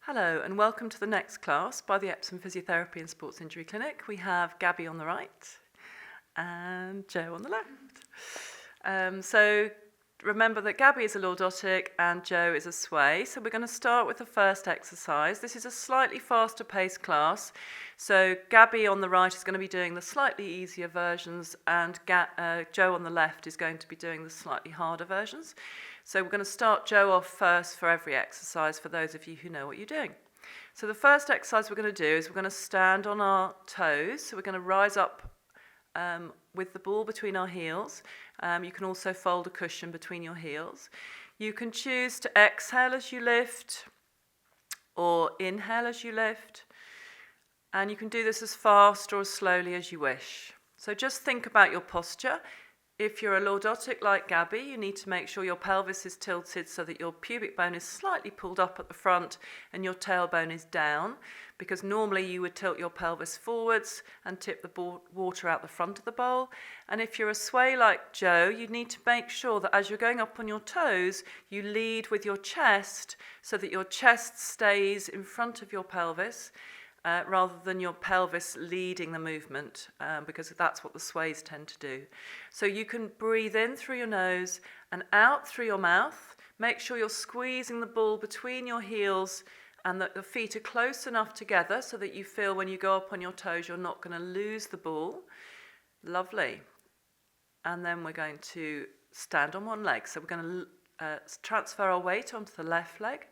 Hello and welcome to the next class by the Epsom Physiotherapy and Sports Injury Clinic. We have Gabby on the right and Joe on the left. So remember that Gabby is a lordotic and Joe is a sway. So we're going to start with the first exercise. This is a slightly faster paced class. So Gabby on the right is going to be doing the slightly easier versions and Joe on the left is going to be doing the slightly harder versions. So we're going to start Joe off first for every exercise for those of you who know what you're doing. So the first exercise we're going to do is we're going to stand on our toes. So we're going to rise up with the ball between our heels. You can also fold a cushion between your heels. You can choose to exhale as you lift or inhale as you lift. And you can do this as fast or as slowly as you wish. So just think about your posture. If you're a lordotic like Gabby, you need to make sure your pelvis is tilted so that your pubic bone is slightly pulled up at the front and your tailbone is down, because normally you would tilt your pelvis forwards and tip the water out the front of the bowl. And if you're a sway like Joe, you need to make sure that as you're going up on your toes, you lead with your chest so that your chest stays in front of your pelvis. Rather than your pelvis leading the movement, because that's what the sways tend to do. So you can breathe in through your nose and out through your mouth. Make sure you're squeezing the ball between your heels and that the feet are close enough together so that you feel when you go up on your toes you're not going to lose the ball. Lovely. And then we're going to stand on one leg. So we're going to transfer our weight onto the left leg.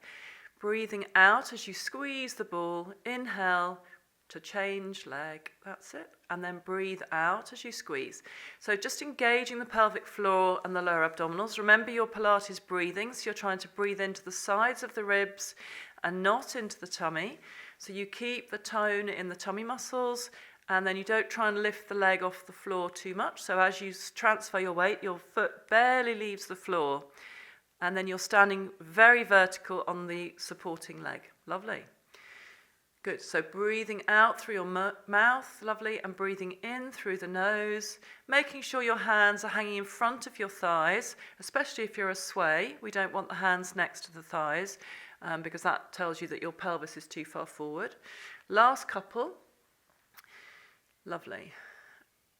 Breathing out as you squeeze the ball, inhale to change leg, that's it, and then breathe out as you squeeze. So just engaging the pelvic floor and the lower abdominals. Remember your Pilates breathing, so you're trying to breathe into the sides of the ribs and not into the tummy. So you keep the tone in the tummy muscles, and then you don't try and lift the leg off the floor too much. So as you transfer your weight, your foot barely leaves the floor. And then you're standing very vertical on the supporting leg. Lovely. Good. So breathing out through your mouth, lovely, and breathing in through the nose, making sure your hands are hanging in front of your thighs, especially if you're a sway. We don't want the hands next to the thighs because that tells you that your pelvis is too far forward. Last couple. Lovely.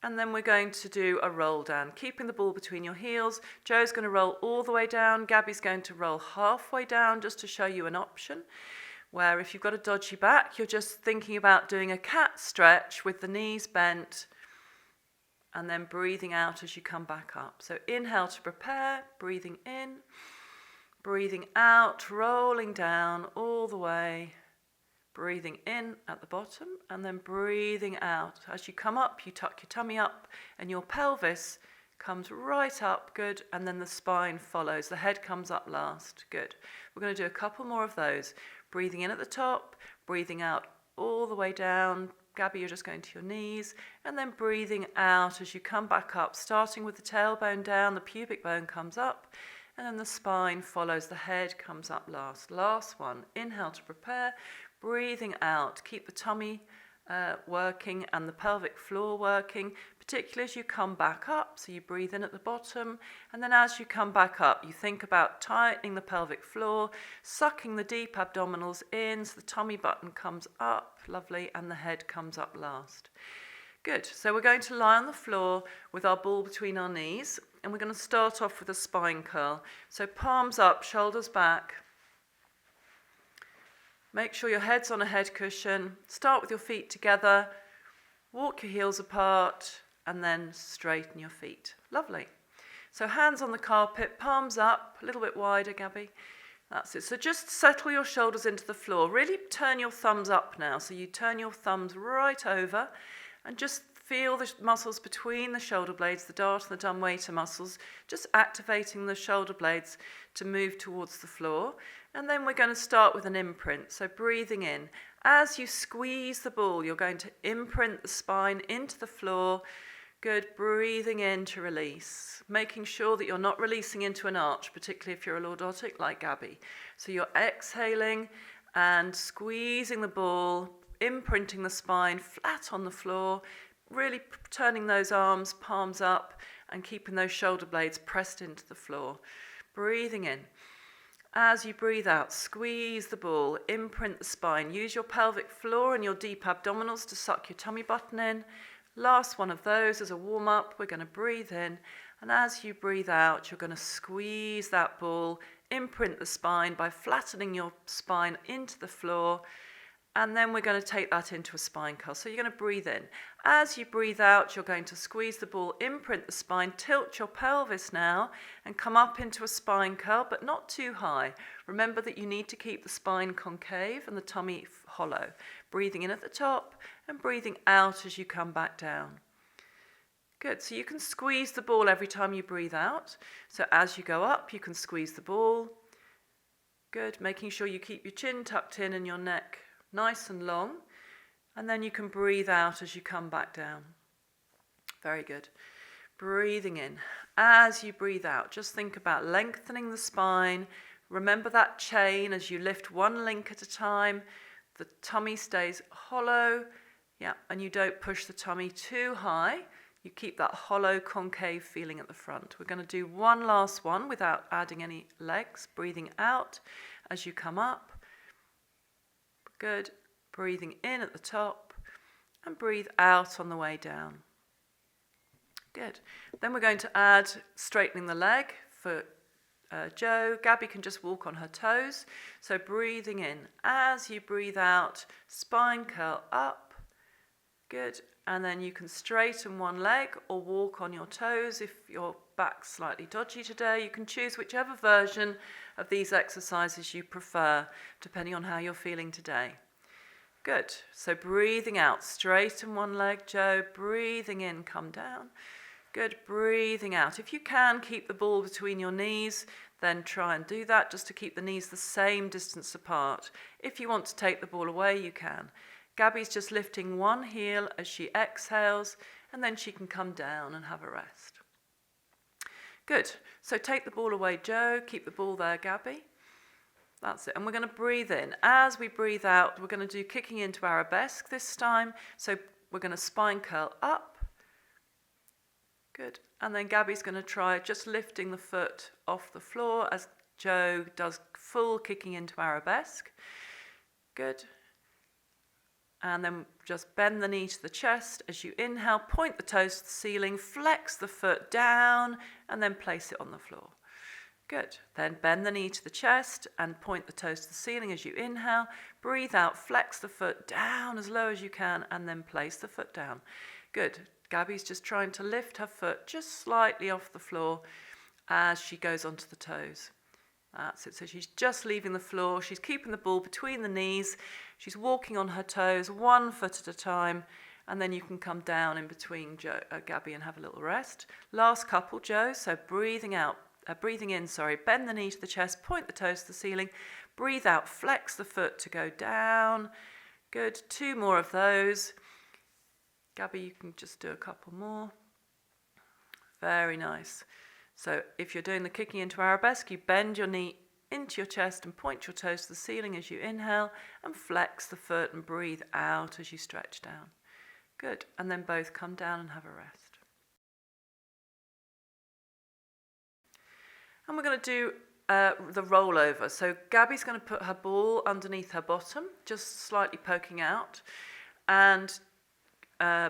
And then we're going to do a roll down, keeping the ball between your heels. Joe's going to roll all the way down. Gabby's going to roll halfway down just to show you an option, where if you've got a dodgy back, you're just thinking about doing a cat stretch with the knees bent and then breathing out as you come back up. So inhale to prepare, breathing in, breathing out, rolling down all the way. Breathing in at the bottom and then breathing out. As you come up, you tuck your tummy up and your pelvis comes right up, good, and then the spine follows. The head comes up last, good. We're going to do a couple more of those. Breathing in at the top, breathing out all the way down. Gabby, you're just going to your knees, and then breathing out as you come back up, starting with the tailbone down, the pubic bone comes up, and then the spine follows, the head comes up last. Last one, inhale to prepare. Breathing out, keep the tummy working and the pelvic floor working, particularly as you come back up. So you breathe in at the bottom, and then as you come back up, you think about tightening the pelvic floor, sucking the deep abdominals in so the tummy button comes up, lovely, and the head comes up last. Good, so we're going to lie on the floor with our ball between our knees, and we're going to start off with a spine curl. So palms up, shoulders back. Make sure your head's on a head cushion. Start with your feet together. Walk your heels apart and then straighten your feet. Lovely. So hands on the carpet, palms up, a little bit wider, Gabby. That's it. So just settle your shoulders into the floor. Really turn your thumbs up now. So you turn your thumbs right over and just feel the muscles between the shoulder blades, the dart and the dumbwaiter muscles, just activating the shoulder blades to move towards the floor. And then we're going to start with an imprint. So breathing in. As you squeeze the ball, you're going to imprint the spine into the floor. Good. Breathing in to release. Making sure that you're not releasing into an arch, particularly if you're a lordotic like Gabby. So you're exhaling and squeezing the ball, imprinting the spine flat on the floor, really turning those arms, palms up, and keeping those shoulder blades pressed into the floor. Breathing in. As you breathe out, squeeze the ball, imprint the spine. Use your pelvic floor and your deep abdominals to suck your tummy button in. Last one of those as a warm-up. We're going to breathe in, and as you breathe out, you're going to squeeze that ball, imprint the spine by flattening your spine into the floor, and then we're going to take that into a spine curl. So you're going to breathe in. As you breathe out, you're going to squeeze the ball, imprint the spine, tilt your pelvis now, and come up into a spine curl, but not too high. Remember that you need to keep the spine concave and the tummy hollow. Breathing in at the top and breathing out as you come back down. Good, so you can squeeze the ball every time you breathe out. So as you go up, you can squeeze the ball. Good, making sure you keep your chin tucked in and your neck nice and long. And then you can breathe out as you come back down. Very good. Breathing in. As you breathe out, just think about lengthening the spine. Remember that chain as you lift one link at a time. The tummy stays hollow. Yeah, and you don't push the tummy too high. You keep that hollow, concave feeling at the front. We're going to do one last one without adding any legs. Breathing out as you come up. Good. Breathing in at the top and breathe out on the way down. Good. Then we're going to add straightening the leg for Joe. Gabby can just walk on her toes. So breathing in. As you breathe out, spine curl up. Good. And then you can straighten one leg or walk on your toes. If your back's slightly dodgy today, you can choose whichever version of these exercises you prefer, depending on how you're feeling today. Good. So breathing out, straighten one leg, Joe. Breathing in, come down. Good. Breathing out. If you can keep the ball between your knees, then try and do that just to keep the knees the same distance apart. If you want to take the ball away, you can. Gabby's just lifting one heel as she exhales, and then she can come down and have a rest. Good. So take the ball away, Joe. Keep the ball there, Gabby. That's it. And we're going to breathe in. As we breathe out, we're going to do kicking into Arabesque this time. So we're going to spine curl up. Good. And then Gabby's going to try just lifting the foot off the floor as Joe does full kicking into Arabesque. Good. And then just bend the knee to the chest as you inhale, point the toes to the ceiling, flex the foot down, and then place it on the floor. Good. Then bend the knee to the chest and point the toes to the ceiling as you inhale. Breathe out, flex the foot down as low as you can, and then place the foot down. Good. Gabby's just trying to lift her foot just slightly off the floor as she goes onto the toes. That's it. So she's just leaving the floor. She's keeping the ball between the knees. She's walking on her toes, one foot at a time, and then you can come down in between Gabby and have a little rest. Last couple, Joe. So breathing in, bend the knee to the chest, point the toes to the ceiling, breathe out, flex the foot to go down. Good. 2 more of those. Gabby, you can just do a couple more. Very nice. So if you're doing the kicking into Arabesque, you bend your knee into your chest and point your toes to the ceiling as you inhale and flex the foot and breathe out as you stretch down. Good. And then both come down and have a rest. And we're going to do the rollover. So Gabby's going to put her ball underneath her bottom, just slightly poking out. And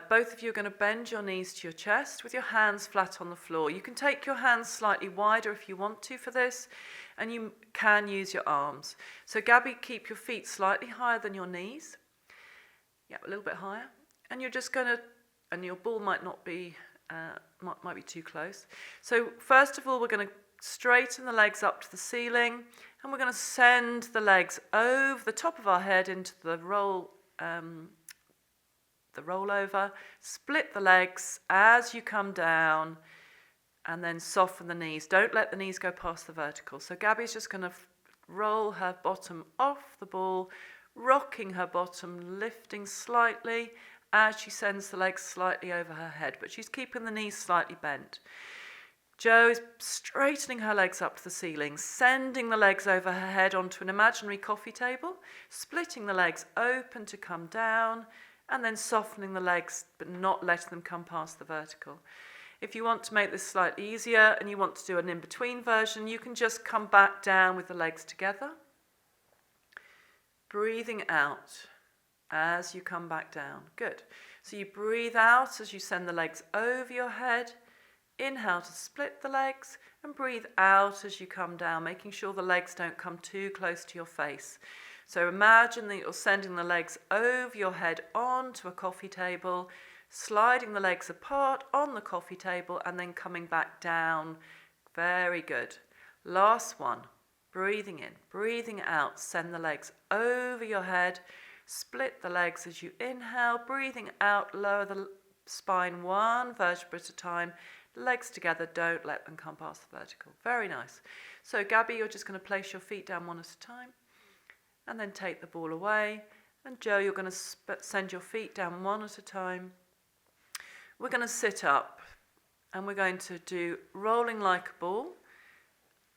both of you are going to bend your knees to your chest with your hands flat on the floor. You can take your hands slightly wider if you want to for this, and you can use your arms. So Gabby, keep your feet slightly higher than your knees. Yeah, a little bit higher. And you're just going to, and your ball might not be, might be too close. So first of all, we're going to straighten the legs up to the ceiling, and we're going to send the legs over the top of our head into the rollover. Split the legs as you come down, and then soften the knees. Don't let the knees go past the vertical. So Gabby's just going to roll her bottom off the ball, rocking her bottom, lifting slightly as she sends the legs slightly over her head, but she's keeping the knees slightly bent. Jo is straightening her legs up to the ceiling, sending the legs over her head onto an imaginary coffee table, splitting the legs open to come down, and then softening the legs but not letting them come past the vertical. If you want to make this slightly easier and you want to do an in-between version, you can just come back down with the legs together. Breathing out as you come back down. Good. So you breathe out as you send the legs over your head. Inhale to split the legs and breathe out as you come down, making sure the legs don't come too close to your face. So imagine that you're sending the legs over your head onto a coffee table, sliding the legs apart on the coffee table and then coming back down. Very good. Last one. Breathing in, breathing out, send the legs over your head, split the legs as you inhale, breathing out, lower the spine one vertebra at a time, legs together, don't let them come past the vertical. Very nice. So Gabby, you're just going to place your feet down one at a time and then take the ball away. And Joe, you're going to send your feet down one at a time. We're going to sit up and we're going to do rolling like a ball.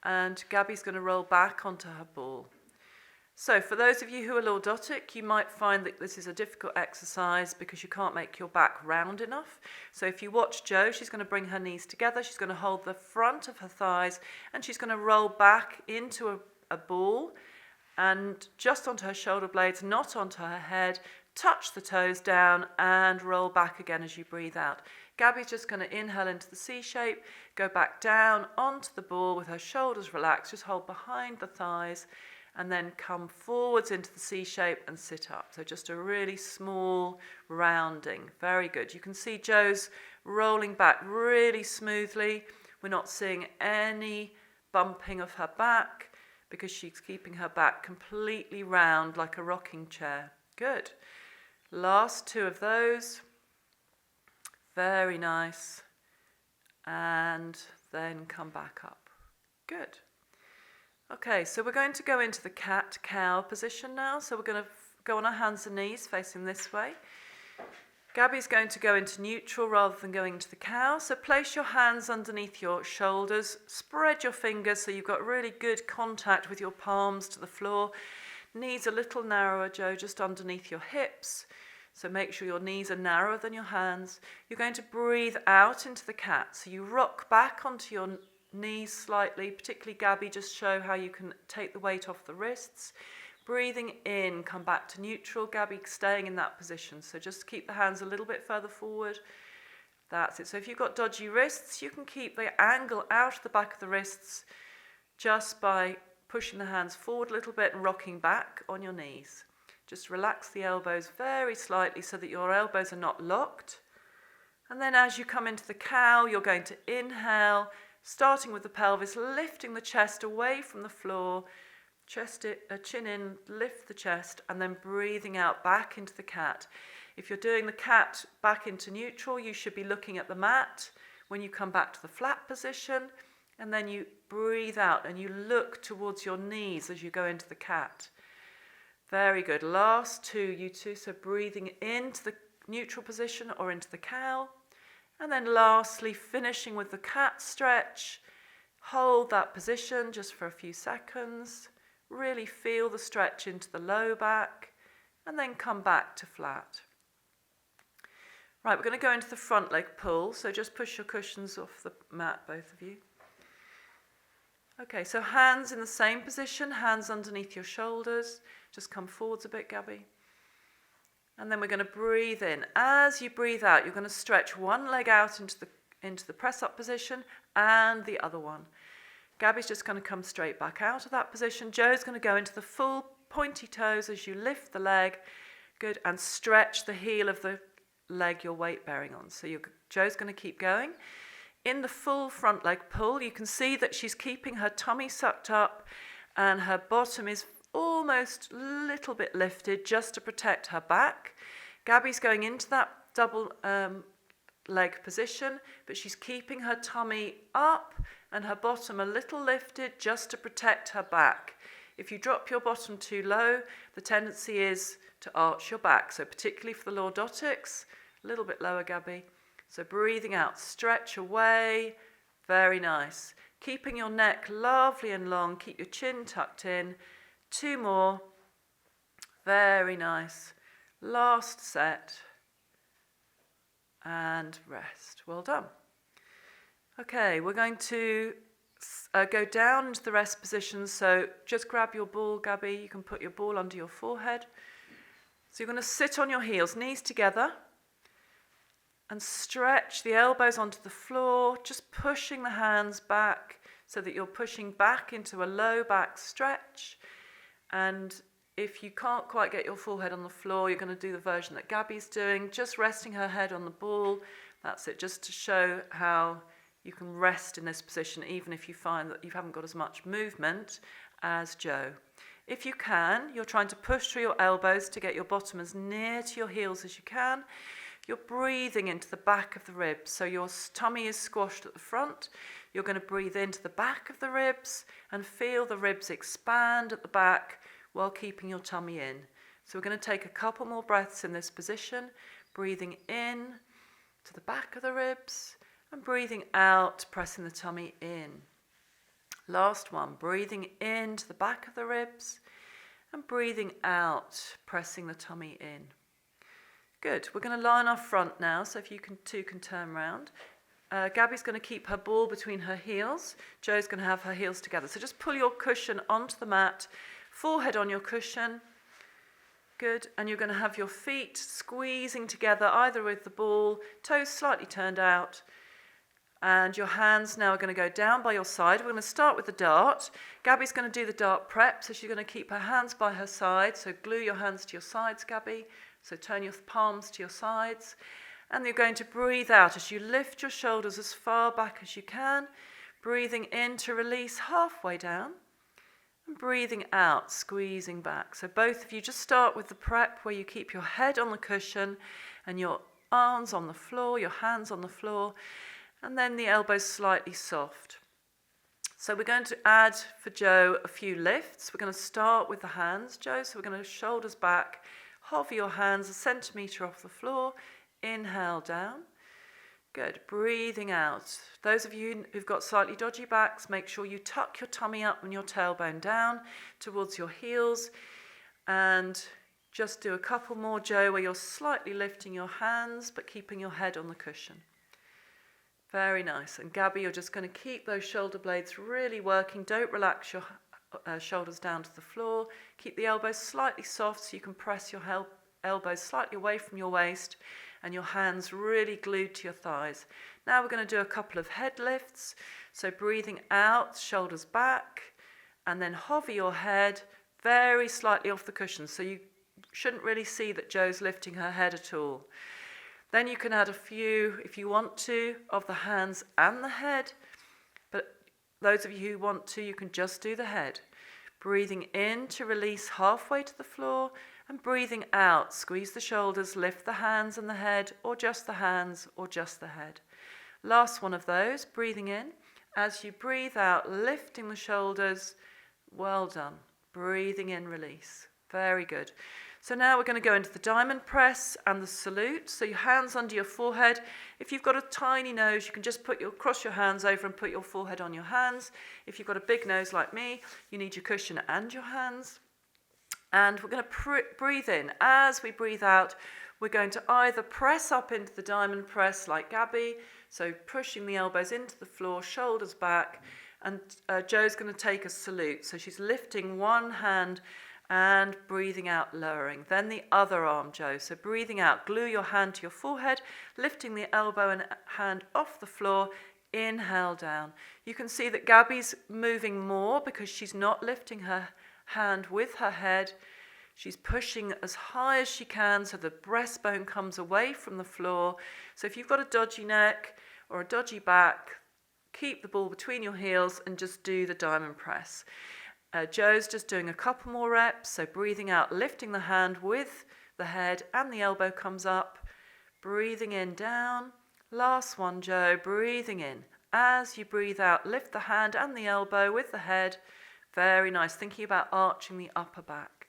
And Gabby's going to roll back onto her ball. So for those of you who are lordotic, you might find that this is a difficult exercise because you can't make your back round enough. So if you watch Jo, she's going to bring her knees together, she's going to hold the front of her thighs, and she's going to roll back into a ball and just onto her shoulder blades, not onto her head, touch the toes down and roll back again as you breathe out. Gabby's just going to inhale into the C shape, go back down onto the ball with her shoulders relaxed, just hold behind the thighs and then come forwards into the C shape and sit up. So just a really small rounding. Very good. You can see Jo's rolling back really smoothly. We're not seeing any bumping of her back because she's keeping her back completely round like a rocking chair. Good. Last two of those. Very nice. And then come back up. Good. Okay, so we're going to go into the cat-cow position now. So we're going to go on our hands and knees facing this way. Gabby's going to go into neutral rather than going into the cow. So place your hands underneath your shoulders. Spread your fingers so you've got really good contact with your palms to the floor. Knees a little narrower, Jo, just underneath your hips. So make sure your knees are narrower than your hands. You're going to breathe out into the cat. So you rock back onto your knees slightly, particularly Gabby, just show how you can take the weight off the wrists. Breathing in, come back to neutral. Gabby staying in that position. So just keep the hands a little bit further forward. That's it. So if you've got dodgy wrists, you can keep the angle out of the back of the wrists just by pushing the hands forward a little bit and rocking back on your knees. Just relax the elbows very slightly so that your elbows are not locked. And then as you come into the cow, you're going to inhale, starting with the pelvis, lifting the chest away from the floor, chin in, lift the chest, and then breathing out back into the cat. If you're doing the cat back into neutral, you should be looking at the mat when you come back to the flat position, and then you breathe out and you look towards your knees as you go into the cat. Very good. Last two, you two. So breathing into the neutral position or into the cow. And then lastly, finishing with the cat stretch. Hold that position just for a few seconds. Really feel the stretch into the low back. And then come back to flat. Right, we're going to go into the front leg pull. So just push your cushions off the mat, both of you. Okay, so hands in the same position, hands underneath your shoulders. Just come forwards a bit, Gabby. And then we're going to breathe in. As you breathe out, you're going to stretch one leg out into the press-up position and the other one. Gabby's just going to come straight back out of that position. Jo's going to go into the full pointy toes as you lift the leg. Good, and stretch the heel of the leg you're weight bearing on. So Jo's going to keep going. In the full front leg pull, you can see that she's keeping her tummy sucked up and her bottom is almost a little bit lifted just to protect her back. Gabby's going into that double leg position, but she's keeping her tummy up and her bottom a little lifted just to protect her back. If you drop your bottom too low, the tendency is to arch your back. So particularly for the lordotics, a little bit lower, Gabby. So breathing out, stretch away, very nice. Keeping your neck lovely and long, keep your chin tucked in. Two more, very nice. Last set, and rest. Well done. Okay, we're going to go down into the rest position. So just grab your ball, Gabby. You can put your ball under your forehead. So you're going to sit on your heels, knees together, and stretch the elbows onto the floor, just pushing the hands back so that you're pushing back into a low back stretch. And if you can't quite get your forehead on the floor, you're going to do the version that Gabby's doing, just resting her head on the ball. That's it, just to show how you can rest in this position, even if you find that you haven't got as much movement as Joe. If you can, you're trying to push through your elbows to get your bottom as near to your heels as you can. You're breathing into the back of the ribs, so your tummy is squashed at the front. You're going to breathe into the back of the ribs and feel the ribs expand at the back while keeping your tummy in. So we're going to take a couple more breaths in this position, breathing in to the back of the ribs and breathing out, pressing the tummy in. Last one, breathing into the back of the ribs and breathing out, pressing the tummy in. Good. We're going to lie on our front now, so if you two can turn round. Gabby's going to keep her ball between her heels. Joe's going to have her heels together. So just pull your cushion onto the mat, forehead on your cushion. Good. And you're going to have your feet squeezing together, either with the ball, toes slightly turned out. And your hands now are going to go down by your side. We're going to start with the dart. Gabby's going to do the dart prep, so she's going to keep her hands by her side. So glue your hands to your sides, Gabby. So turn your palms to your sides. And you're going to breathe out as you lift your shoulders as far back as you can. Breathing in to release halfway down. And breathing out, squeezing back. So both of you just start with the prep where you keep your head on the cushion and your arms on the floor, your hands on the floor. And then the elbows slightly soft. So we're going to add for Joe a few lifts. We're going to start with the hands, Joe. So we're going to shoulders back, hover your hands a centimetre off the floor, inhale down. Good, breathing out. Those of you who've got slightly dodgy backs, make sure you tuck your tummy up and your tailbone down towards your heels. And just do a couple more, Joe, where you're slightly lifting your hands but keeping your head on the cushion. Very nice. And Gabby, you're just going to keep those shoulder blades really working. Don't relax your shoulders down to the floor. Keep the elbows slightly soft so you can press your elbows slightly away from your waist and your hands really glued to your thighs. Now we're going to do a couple of head lifts. So breathing out, shoulders back, and then hover your head very slightly off the cushion. So you shouldn't really see that Joe's lifting her head at all. Then you can add a few, if you want to, of the hands and the head. But those of you who want to, you can just do the head. Breathing in to release halfway to the floor and breathing out. Squeeze the shoulders, lift the hands and the head, or just the hands, or just the head. Last one of those, breathing in. As you breathe out, lifting the shoulders. Well done. Breathing in, release. Very good. So now we're going to go into the diamond press and the salute. So your hands under your forehead. If you've got a tiny nose, you can just cross your hands over and put your forehead on your hands. If you've got a big nose like me, you need your cushion and your hands. And we're going to breathe in. As we breathe out, we're going to either press up into the diamond press like Gabby, so pushing the elbows into the floor, shoulders back, and Joe's going to take a salute. So she's lifting one hand and breathing out, lowering. Then the other arm, Joe. So breathing out, glue your hand to your forehead, lifting the elbow and hand off the floor, inhale down. You can see that Gabby's moving more because she's not lifting her hand with her head. She's pushing as high as she can so the breastbone comes away from the floor. So if you've got a dodgy neck or a dodgy back, keep the ball between your heels and just do the diamond press. Joe's just doing a couple more reps, so breathing out, lifting the hand with the head and the elbow comes up, breathing in, down. Last one, Joe, breathing in. As you breathe out, lift the hand and the elbow with the head. Very nice, thinking about arching the upper back.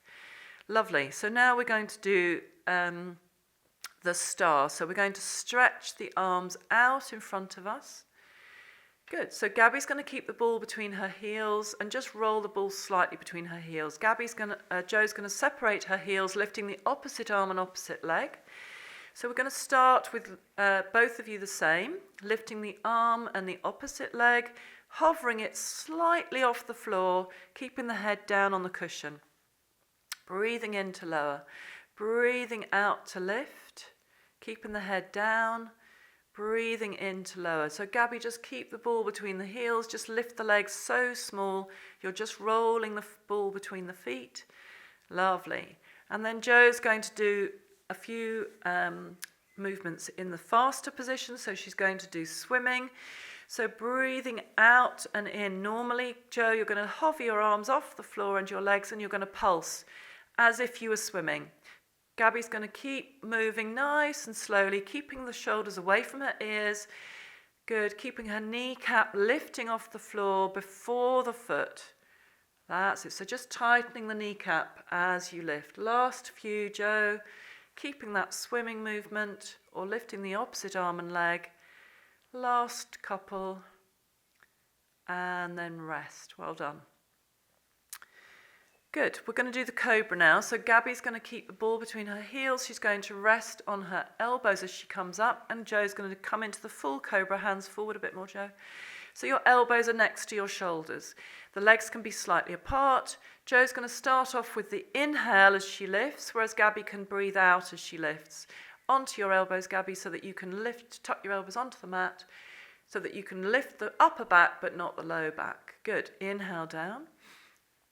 Lovely, so now we're going to do the star. So we're going to stretch the arms out in front of us. Good. So Gabby's going to keep the ball between her heels and just roll the ball slightly between her heels. Joe's going to separate her heels, lifting the opposite arm and opposite leg. So we're going to start with both of you the same, lifting the arm and the opposite leg, hovering it slightly off the floor, keeping the head down on the cushion. Breathing in to lower, breathing out to lift, keeping the head down, breathing in to lower. So Gabby, just keep the ball between the heels, just lift the legs so small, you're just rolling the ball between the feet. Lovely. And then Joe's going to do a few movements in the faster position, so she's going to do swimming. So breathing out and in. Normally, Joe, you're going to hover your arms off the floor and your legs, and you're going to pulse as if you were swimming. Gabby's going to keep moving nice and slowly, keeping the shoulders away from her ears. Good. Keeping her kneecap lifting off the floor before the foot. That's it. So just tightening the kneecap as you lift. Last few, Joe. Keeping that swimming movement or lifting the opposite arm and leg. Last couple. And then rest. Well done. Good. We're going to do the Cobra now. So Gabby's going to keep the ball between her heels. She's going to rest on her elbows as she comes up. And Joe's going to come into the full Cobra, hands forward a bit more, Joe. So your elbows are next to your shoulders. The legs can be slightly apart. Joe's going to start off with the inhale as she lifts, whereas Gabby can breathe out as she lifts. Onto your elbows, Gabby, so that you can tuck your elbows onto the mat, so that you can lift the upper back but not the low back. Good. Inhale down.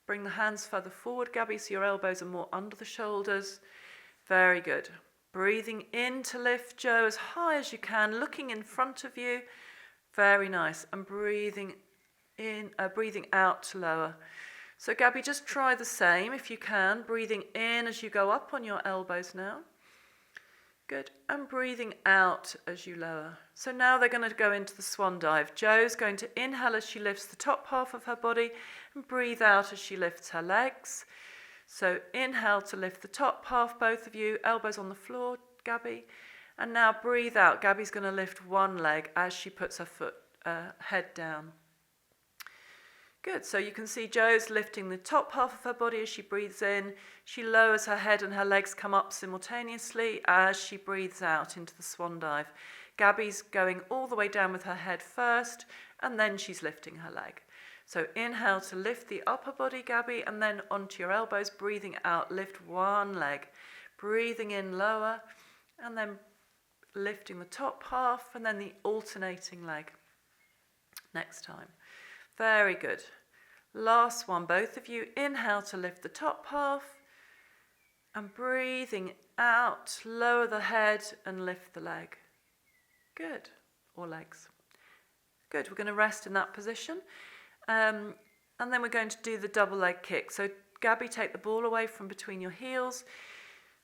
Bring the hands further forward, Gabby, so your elbows are more under the shoulders. Very good. Breathing in to lift, Joe, as high as you can, looking in front of you. Very nice. And breathing out to lower. So Gabby, just try the same if you can. Breathing in as you go up on your elbows now. Good. And breathing out as you lower. So now they're going to go into the swan dive. Joe's going to inhale as she lifts the top half of her body and breathe out as she lifts her legs. So inhale to lift the top half, both of you, elbows on the floor, Gabby. And now breathe out. Gabby's going to lift one leg as she puts her head down. Good. So you can see Joe's lifting the top half of her body as she breathes in. She lowers her head and her legs come up simultaneously as she breathes out into the swan dive. Gabby's going all the way down with her head first, and then she's lifting her leg. So inhale to lift the upper body, Gabby, and then onto your elbows. Breathing out, lift one leg. Breathing in, lower, and then lifting the top half, and then the alternating leg. Next time. Very good. Last one, both of you. Inhale to lift the top half. And breathing out, lower the head and lift the leg. Good. Or legs. Good. We're going to rest in that position. And then we're going to do the double leg kick. So Gabby, take the ball away from between your heels.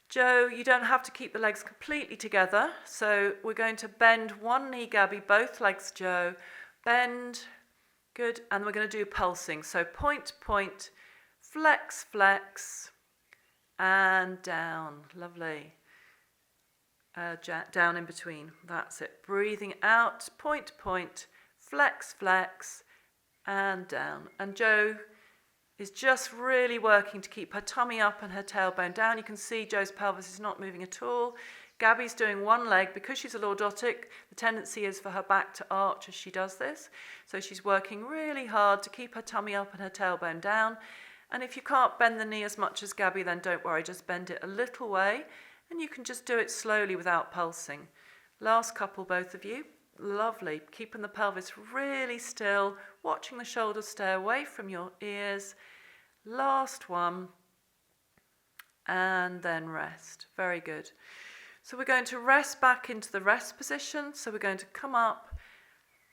Joe, you don't have to keep the legs completely together. So we're going to bend one knee, Gabby, both legs, Joe. Bend. Good. And we're going to do pulsing. So point, point, flex, flex, and down. Lovely. Down in between. That's it. Breathing out, point, point, flex, flex, and down. And Joe is just really working to keep her tummy up and her tailbone down. You can see Joe's pelvis is not moving at all. Gabby's doing one leg. Because she's a lordotic, the tendency is for her back to arch as she does this. So she's working really hard to keep her tummy up and her tailbone down. And if you can't bend the knee as much as Gabby, then don't worry, just bend it a little way. And you can just do it slowly without pulsing. Last couple, both of you. Lovely. Keeping the pelvis really still, watching the shoulders stay away from your ears. Last one. And then rest. Very good. So we're going to rest back into the rest position. So we're going to come up,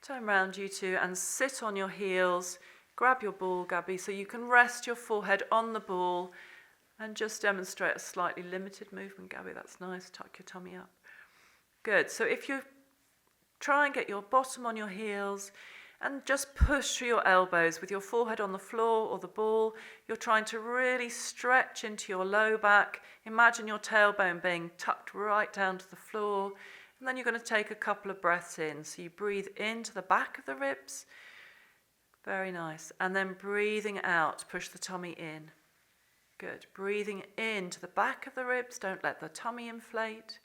turn around you two, and sit on your heels. Grab your ball, Gabby, so you can rest your forehead on the ball and just demonstrate a slightly limited movement, Gabby. That's nice. Tuck your tummy up. Good. So if you try and get your bottom on your heels and just push through your elbows with your forehead on the floor or the ball. You're trying to really stretch into your low back. Imagine your tailbone being tucked right down to the floor. And then you're going to take a couple of breaths in. So you breathe into the back of the ribs. Very nice. And then breathing out, push the tummy in. Good. Breathing into the back of the ribs. Don't let the tummy inflate.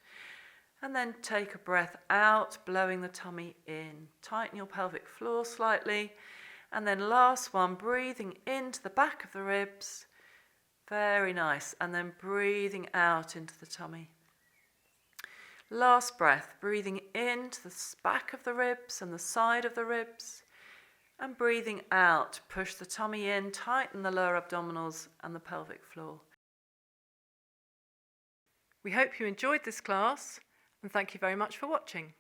And then take a breath out, blowing the tummy in. Tighten your pelvic floor slightly. And then last one, breathing into the back of the ribs. Very nice. And then breathing out into the tummy. Last breath, breathing into the back of the ribs and the side of the ribs. And breathing out, push the tummy in, tighten the lower abdominals and the pelvic floor. We hope you enjoyed this class, and thank you very much for watching.